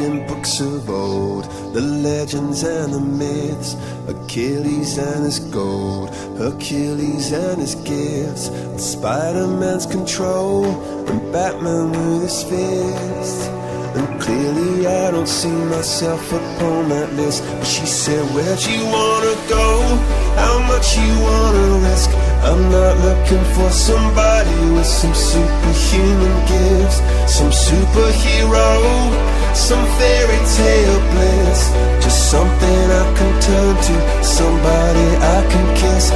reading books of old, the legends and the myths, Achilles and his gold, Hercules and his gifts, and Spider-Man's control, and Batman with his fist. And clearly I don't see myself upon that list. But she said, where'd you wanna go? How much you wanna risk? I'm not looking for somebody with some superhuman gifts, some superhero, some fairy tale bliss. Just something I can turn to, somebody I can kiss.